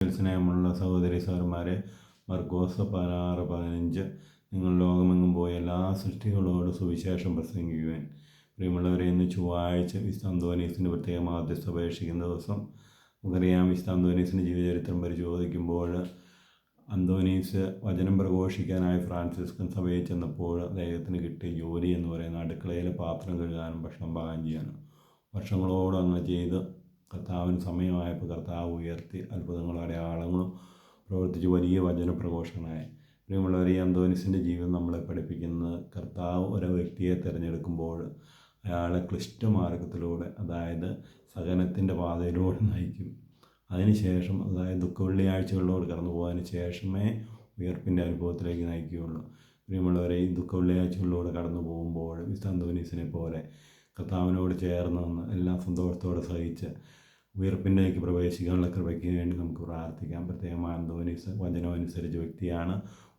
സ്നേഹമുള്ള സഹോദരി സഹോദരന്മാരെ, മർക്കോസ് 16:15 നിങ്ങൾ ലോകമെങ്ങും പോയി എല്ലാ സൃഷ്ടികളോടും സുവിശേഷം പ്രസംഗിക്കുവാൻ. പ്രിയമുള്ളവരെ, ഇന്ന് ചൊവ്വാഴ്ച വിശുദ്ധ അന്തോനീസിൻ്റെ പ്രത്യേക മാധ്യസ്ഥ അപേക്ഷിക്കുന്ന ദിവസം. നമുക്കറിയാം, വിശുദ്ധ അന്തോനീസിൻ്റെ ജീവചരിത്രം പരിശോധിക്കുമ്പോൾ അന്തോനീസ് വചനം പ്രഘോഷിക്കാനായി ഫ്രാൻസിസ്കൻ സഭയിൽ ചെന്നപ്പോൾ അദ്ദേഹത്തിന് കിട്ടിയ ജോലി എന്ന് പറയുന്ന അടുക്കളയിലെ പാത്രം കഴുകാനും ഭക്ഷണം പാകം ചെയ്യാനും. വർഷങ്ങളോളം അങ്ങനെ ചെയ്ത് കർത്താവിന് സമയമായപ്പോൾ കർത്താവ് ഉയർത്തി അത്ഭുതങ്ങളും അടയാളങ്ങളും പ്രവർത്തിച്ച് വലിയ വചന പ്രഘോഷകനായി. പ്രിയമുള്ളവർ, ഈ അന്തോനീസിൻ്റെ ജീവിതം നമ്മളെ പഠിപ്പിക്കുന്നത് വ്യക്തിയെ ഒരു വ്യക്തിയെ തിരഞ്ഞെടുക്കുമ്പോൾ അയാളെ ക്ലിഷ്ടമാർഗത്തിലൂടെ, അതായത് സഹനത്തിൻ്റെ പാതയിലൂടെ നയിക്കും. അതിനുശേഷം, അതായത് ദുഃഖവെള്ളിയാഴ്ചകളിലൂടെ കടന്നു പോയതിന് ശേഷമേ ഉയർപ്പിൻ്റെ അനുഭവത്തിലേക്ക് നയിക്കുകയുള്ളൂ. പ്രിയമുള്ളവരെ, ഈ ദുഃഖവെള്ളിയാഴ്ചകളിലൂടെ കടന്നു പോകുമ്പോൾ വിശുദ്ധ അന്തോനീസിനെ പോലെ കർത്താവിനോട് ചേർന്ന് നിന്ന് എല്ലാം സന്തോഷത്തോടെ സഹിച്ച് ഉയർപ്പിലേക്ക് പ്രവേശിക്കാനുള്ള കൃപയ്ക്ക് വേണ്ടി നമുക്ക് പ്രാർത്ഥിക്കാം. പ്രത്യേകമായ അന്തോനീസ് വചനമനുസരിച്ച വ്യക്തിയാണ്.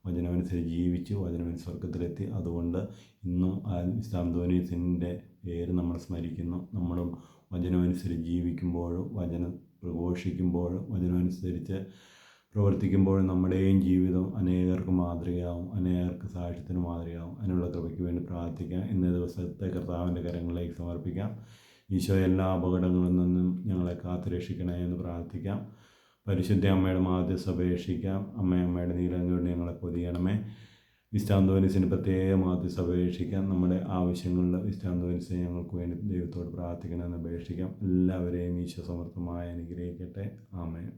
വചനമനുസരിച്ച് ജീവിച്ചു, വചനമനുസരിച്ച് സ്വർഗത്തിലെത്തി. അതുകൊണ്ട് ഇന്നും വിശുദ്ധ അന്തോനീസിൻ്റെ പേര് നമ്മൾ സ്മരിക്കുന്നു. നമ്മളും വചനമനുസരിച്ച് ജീവിക്കുമ്പോഴും വചനം പ്രഘോഷിക്കുമ്പോഴും വചനമനുസരിച്ച് പ്രവർത്തിക്കുമ്പോഴും നമ്മുടെയും ജീവിതം അനേകർക്ക് മാതൃകയാവും, അനേകർക്ക് സാക്ഷ്യത്തിന് മാതൃകയാവും. അതിനുള്ള കൃപയ്ക്ക് വേണ്ടി പ്രാർത്ഥിക്കാം. ഇന്നേ ദിവസത്തെ കർത്താവിൻ്റെ കരങ്ങളിലേക്ക് സമർപ്പിക്കാം. ഈശോ, എല്ലാ അപകടങ്ങളിൽ നിന്നും ഞങ്ങളെ കാത്തുരക്ഷിക്കണേ എന്ന് പ്രാർത്ഥിക്കാം. പരിശുദ്ധ അമ്മയുടെ മാധ്യസ്ഥ അപേക്ഷിക്കാം. അമ്മയുടെ നീലങ്ങളുടെ ഞങ്ങളെ പൊതിയണമേ. വിശുദ്ധ അന്തോനീസിന് പ്രത്യേക മാധ്യസ്ഥ അപേക്ഷിക്കാം. നമ്മുടെ ആവശ്യങ്ങളിൽ വിശുദ്ധ അന്തോനീസിനെ ഞങ്ങൾക്ക് വേണ്ടി ദൈവത്തോട് പ്രാർത്ഥിക്കണമെന്ന് അപേക്ഷിക്കാം. എല്ലാവരെയും ഈശോ സമർത്ഥമായി അനുഗ്രഹിക്കട്ടെ. ആമേൻ.